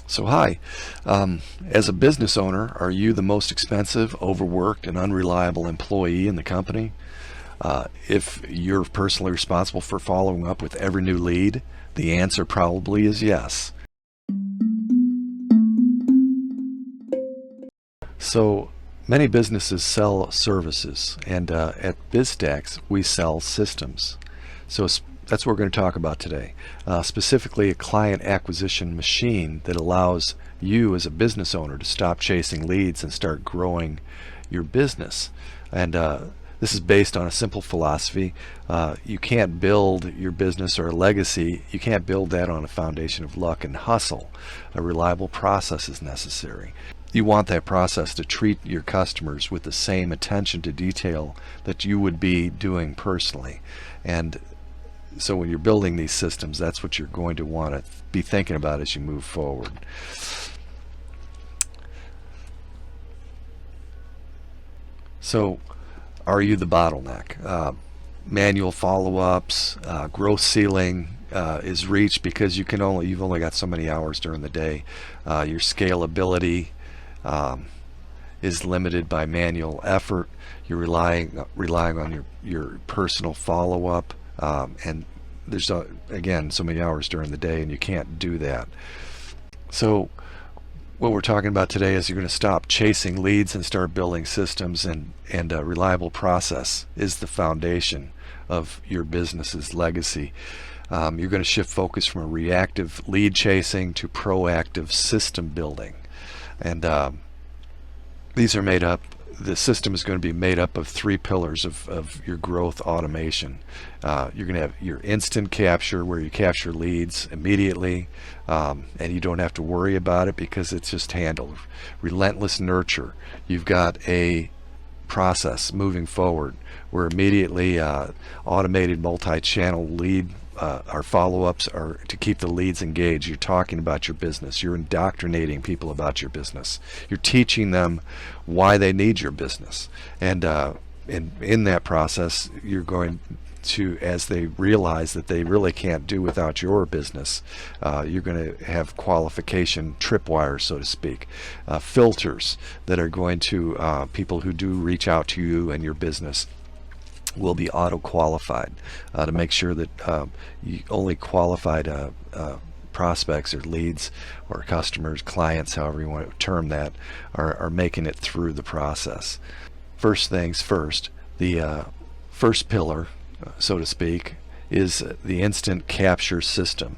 So hi, as a business owner, are you the most expensive, overworked, and unreliable employee in the company? If you're personally responsible for following up with every new lead, the answer probably is yes. So many businesses sell services, and at BizStacks we sell systems. That's what we're going to talk about today. Specifically, a client acquisition machine that allows you as a business owner to stop chasing leads and start growing your business. And this is based on a simple philosophy. You can't build your business or a legacy, you can't build that on a foundation of luck and hustle. A reliable process is necessary. You want that process to treat your customers with the same attention to detail that you would be doing personally. And so when you're building these systems, that's what you're going to want to be thinking about as you move forward. So are you the bottleneck? Manual follow-ups, growth ceiling is reached because you've only got so many hours during the day. Your scalability is limited by manual effort. You're relying on your personal follow-up, and there's again so many hours during the day, and you can't do that. So what we're talking about today is you're going to stop chasing leads and start building systems, and a reliable process is the foundation of your business's legacy. You're going to shift focus from a reactive lead chasing to proactive system building. And the system is going to be made up of three pillars of your growth automation. You're going to have your instant capture, where you capture leads immediately, and you don't have to worry about it because it's just handled. Relentless nurture. You've got a process moving forward where immediately automated multi-channel lead our follow-ups are to keep the leads engaged. You're talking about your business. You're indoctrinating people about your business. You're teaching them why they need your business. And in that process, you're going to, as they realize that they really can't do without your business, you're going to have qualification tripwires, so to speak, filters that are going to, people who do reach out to you and your business will be auto-qualified to make sure that you only qualified prospects or leads or customers, clients, however you want to term that, are making it through the process. First things first, the first pillar, so to speak, is the instant capture system.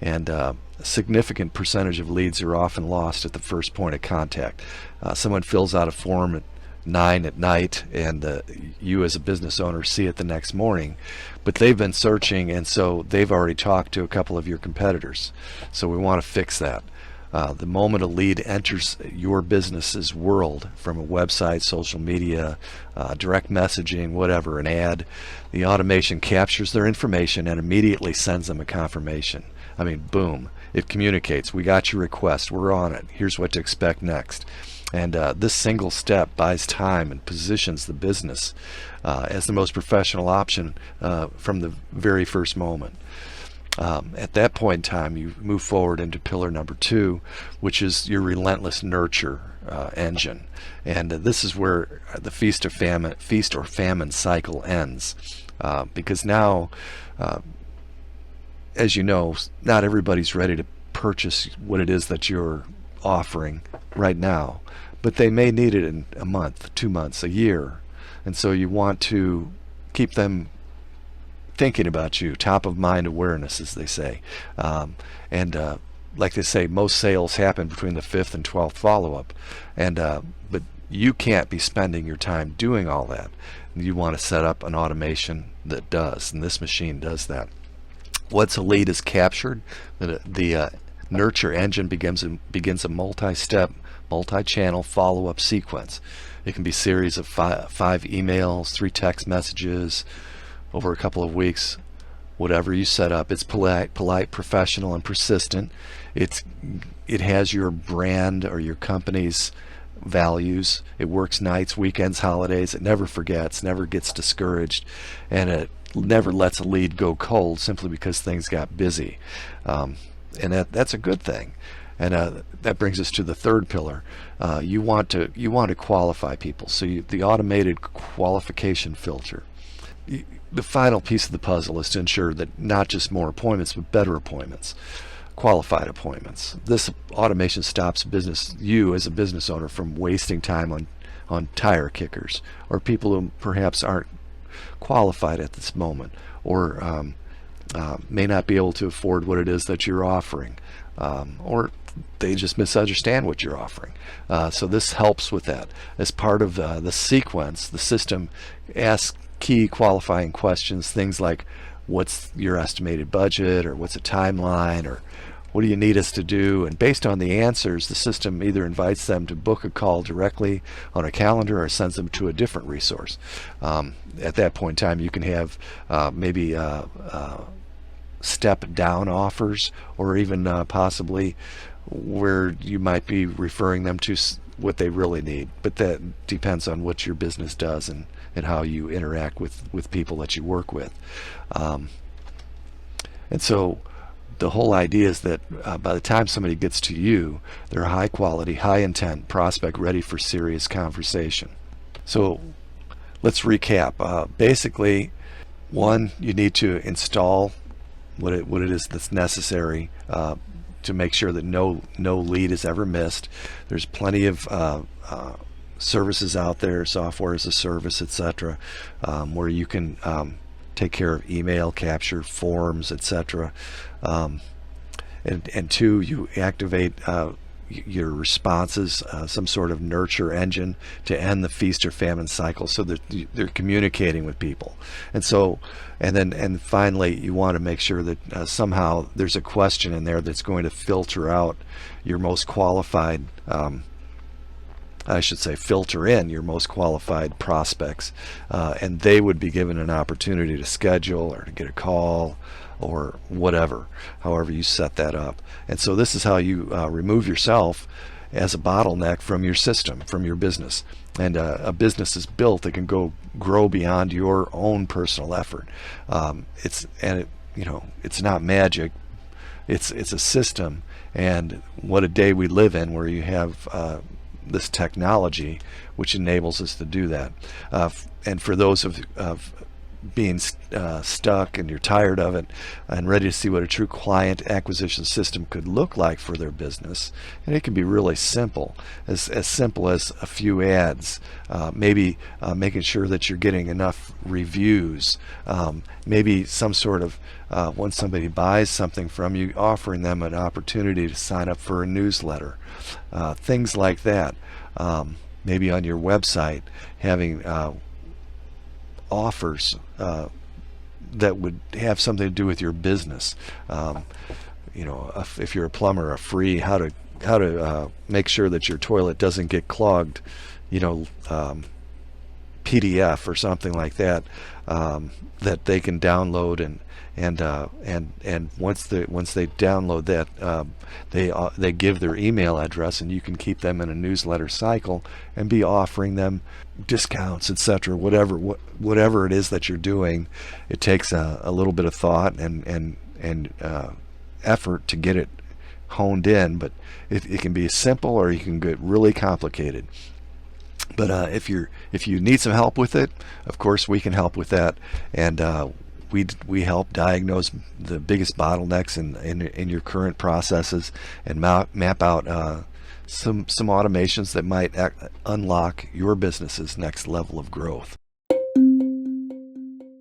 And a significant percentage of leads are often lost at the first point of contact. Someone fills out a form at 9 at night, and you as a business owner see it the next morning, but they've been searching, and so they've already talked to a couple of your competitors. So we want to fix that. The moment a lead enters your business's world, from a website, social media, direct messaging, whatever, an ad, the automation captures their information and immediately sends them a confirmation. I mean, boom, it communicates. We got your request, we're on it, here's what to expect next. And this single step buys time and positions the business as the most professional option from the very first moment. At that point in time, you move forward into pillar number 2, which is your relentless nurture engine. And this is where the feast or famine cycle ends, because now, as you know, not everybody's ready to purchase what it is that you're offering right now, but they may need it in a month, 2 months, a year. And so you want to keep them thinking about you, top of mind awareness, as they say. Like they say, most sales happen between the 5th and 12th follow-up. But you can't be spending your time doing all that. You want to set up an automation that does, and this machine does that. Once a lead is captured, the nurture engine begins a multi-step, multi-channel follow-up sequence. It can be a series of 5 emails, 3 text messages over a couple of weeks, whatever you set up. It's polite, professional, and persistent. It has your brand or your company's values. It works nights, weekends, holidays. It never forgets, never gets discouraged, and it never lets a lead go cold simply because things got busy. And that's a good thing. And that brings us to the third pillar. You want to qualify people. So the automated qualification filter. The final piece of the puzzle is to ensure that not just more appointments, but better appointments, qualified appointments. This automation stops you as a business owner from wasting time on tire kickers or people who perhaps aren't qualified at this moment, or may not be able to afford what it is that you're offering, or they just misunderstand what you're offering. So this helps with that. As part of the sequence, the system asks key qualifying questions, things like what's your estimated budget, or what's a timeline, or what do you need us to do? And based on the answers, the system either invites them to book a call directly on a calendar or sends them to a different resource. At that point in time, you can have maybe step down offers, or even possibly where you might be referring them to what they really need. But that depends on what your business does and how you interact with people that you work with. And so the whole idea is that by the time somebody gets to you, they're a high quality, high intent prospect ready for serious conversation. So let's recap. Basically, one, you need to install what it is that's necessary to make sure that no lead is ever missed. There's plenty of services out there, software as a service, etc., where you can take care of email capture, forms, etc. And two, you activate your responses, some sort of nurture engine to end the feast or famine cycle, so that they're communicating with people. And finally, you want to make sure that somehow there's a question in there that's going to filter out your most qualified, I should say, filter in your most qualified prospects, and they would be given an opportunity to schedule or to get a call or whatever, however you set that up. And so this is how you remove yourself as a bottleneck from your system, from your business. And a business is built that can grow beyond your own personal effort. It's not magic. It's a system. And what a day we live in, where you have this technology which enables us to do that. And for those of being stuck and you're tired of it and ready to see what a true client acquisition system could look like for their business, and it can be really simple, as simple as a few ads, maybe making sure that you're getting enough reviews, maybe some sort of when somebody buys something from you, offering them an opportunity to sign up for a newsletter, things like that. Maybe on your website having offers that would have something to do with your business. If you're a plumber, a free how to make sure that your toilet doesn't get clogged, PDF or something like that, that they can download, and once they download that, they give their email address, and you can keep them in a newsletter cycle and be offering them discounts, etc. Whatever it is that you're doing, it takes a little bit of thought and effort to get it honed in, but it can be simple or you can get really complicated. But if you need some help with it, of course we can help with that, and we help diagnose the biggest bottlenecks in your current processes and map out some automations that might unlock your business's next level of growth.